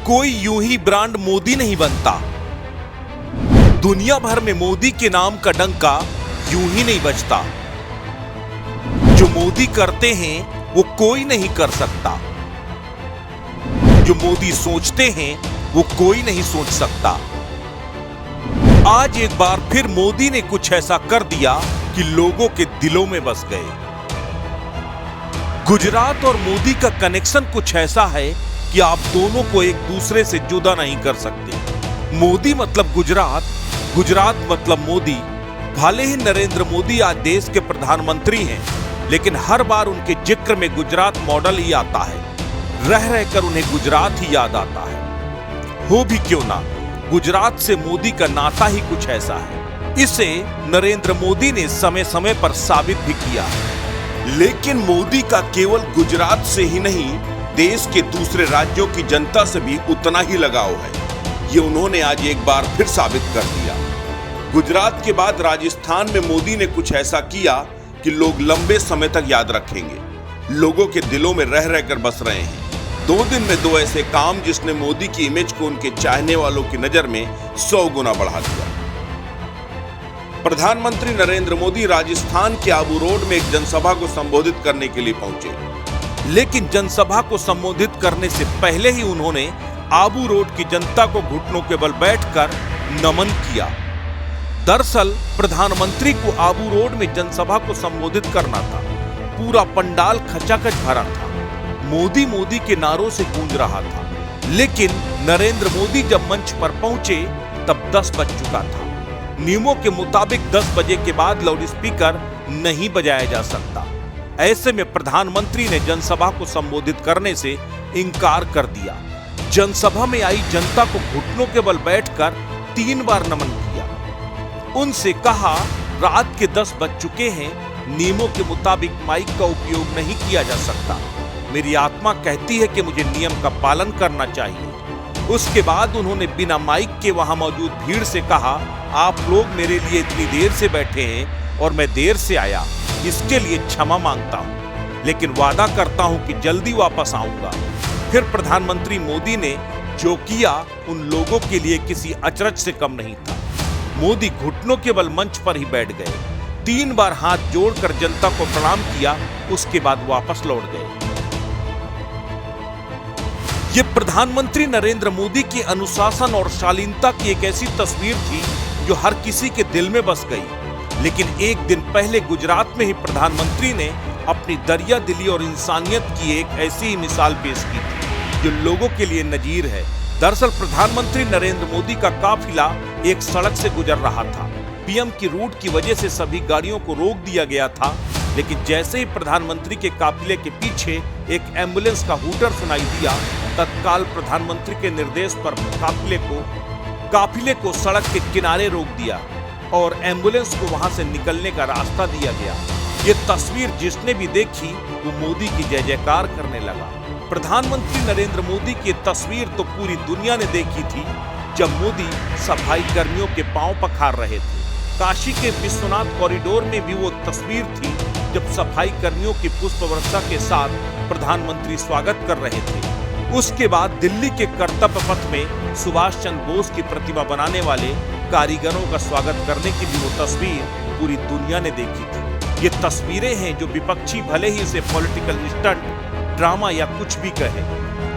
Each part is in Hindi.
कोई यूं ही ब्रांड मोदी नहीं बनता। दुनिया भर में मोदी के नाम का डंका यूं ही नहीं बजता। जो मोदी करते हैं वो कोई नहीं कर सकता। जो मोदी सोचते हैं वो कोई नहीं सोच सकता। आज एक बार फिर मोदी ने कुछ ऐसा कर दिया कि लोगों के दिलों में बस गए। गुजरात और मोदी का कनेक्शन कुछ ऐसा है कि आप दोनों को एक दूसरे से जुदा नहीं कर सकते। मोदी मतलब गुजरात, गुजरात मतलब मोदी। भले ही नरेंद्र मोदी आज देश के प्रधानमंत्री हैं, लेकिन हर बार उनके जिक्र में गुजरात मॉडल ही आता है। रह रहकर उन्हें गुजरात ही याद आता है। हो भी क्यों ना, गुजरात से मोदी का नाता ही कुछ ऐसा है। इसे नरेंद्र मोदी ने समय समय पर साबित भी किया है। लेकिन मोदी का केवल गुजरात से ही नहीं, देश के दूसरे राज्यों की जनता से भी उतना ही लगाव है। ये उन्होंने आज एक बार फिर साबित कर दिया। गुजरात के बाद राजस्थान में मोदी ने कुछ ऐसा किया कि लोग लंबे समय तक याद रखेंगे। लोगों के दिलों में रह रहकर बस रहे हैं। 2 दिन में 2 ऐसे काम जिसने मोदी की इमेज को उनके चाहने वालों की नजर में 100 गुना बढ़ा दिया। प्रधानमंत्री नरेंद्र मोदी राजस्थान के आबू रोड में एक जनसभा को संबोधित करने के लिए पहुंचे। लेकिन जनसभा को संबोधित करने से पहले ही उन्होंने आबू रोड की जनता को घुटनों के बल बैठकर नमन किया। दरअसल प्रधानमंत्री को आबू रोड में जनसभा को संबोधित करना था। पूरा पंडाल खचाखच भरा था। मोदी मोदी के नारों से गूंज रहा था। लेकिन नरेंद्र मोदी जब मंच पर पहुंचे तब 10 बज चुका था। नियमों के मुताबिक 10 बजे के बाद लाउडस्पीकर नहीं बजाया जा सकता। ऐसे में प्रधानमंत्री ने जनसभा को संबोधित करने से इनकार कर दिया। जनसभा में आई जनता को घुटनों के बल बैठकर 3 बार नमन किया। उनसे कहा, रात के 10 बज चुके हैं, नियमों के मुताबिक माइक का उपयोग नहीं किया जा सकता। मेरी आत्मा कहती है कि मुझे नियम का पालन करना चाहिए। उसके बाद उन्होंने बिना माइक के वहां मौजूद भीड़ से कहा, आप लोग मेरे लिए इतनी देर से बैठे हैं और मैं देर से आया, इसके लिए क्षमा मांगता हूं, लेकिन वादा करता हूं कि जल्दी वापस आऊंगा। फिर प्रधानमंत्री मोदी ने जो किया उन लोगों के लिए किसी अचरज से कम नहीं था। मोदी घुटनों के बल मंच पर ही बैठ गए। 3 बार हाथ जोड़कर जनता को प्रणाम किया, उसके बाद वापस लौट गए। ये प्रधानमंत्री नरेंद्र मोदी के अनुशासन और शालीनता की एक ऐसी तस्वीर थी जो हर किसी के दिल में बस गई। लेकिन एक दिन पहले गुजरात में ही प्रधानमंत्री ने अपनी दरिया दिली और इंसानियत की एक ऐसी ही मिसाल पेश की थी जो लोगों के लिए नजीर है। दरअसल प्रधानमंत्री नरेंद्र मोदी का काफिला एक सड़क से गुजर रहा था। पीएम की रूट की वजह से सभी गाड़ियों को रोक दिया गया था। लेकिन जैसे ही प्रधानमंत्री के काफिले के पीछे एक एम्बुलेंस का हूटर सुनाई दिया, तत्काल प्रधानमंत्री के निर्देश पर काफिले को सड़क के किनारे रोक दिया और एम्बुलेंस को वहां से निकलने का रास्ता दिया गया। ये तस्वीर जिसने भी देखी वो मोदी की जय जयकार करने लगा। प्रधानमंत्री नरेंद्र मोदी की तस्वीर तो पूरी दुनिया ने देखी थी जब मोदी सफाई कर्मियों के पांव पखार रहे थे। काशी के विश्वनाथ कॉरिडोर में भी वो तस्वीर थी जब सफाई कर्मियों की पुष्प वर्षा के साथ प्रधानमंत्री स्वागत कर रहे थे। उसके बाद दिल्ली के कर्तव्य पथ में सुभाष चंद्र बोस की प्रतिमा बनाने वाले कारीगरों का स्वागत करने की भी वो तस्वीर पूरी दुनिया ने देखी थी। ये तस्वीरें हैं जो विपक्षी भले ही इसे पॉलिटिकल स्टंट, ड्रामा या कुछ भी कहे,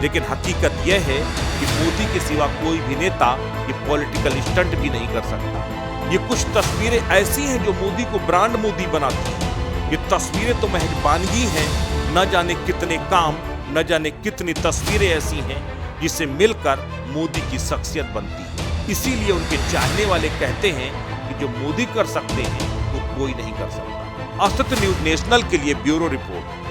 लेकिन हकीकत यह है कि मोदी के सिवा कोई भी नेता ये पॉलिटिकल स्टंट भी नहीं कर सकता। ये कुछ तस्वीरें ऐसी हैं जो मोदी को ब्रांड मोदी बनाती हैं। ये तस्वीरें तो मेहरबानगी हैं, न जाने कितने काम, न जाने कितनी तस्वीरें ऐसी हैं जिससे मिलकर मोदी की शख्सियत बनती है। इसीलिए उनके चाहने वाले कहते हैं कि जो मोदी कर सकते हैं वो कोई नहीं कर सकता। अस्तित्व न्यूज नेशनल के लिए ब्यूरो रिपोर्ट।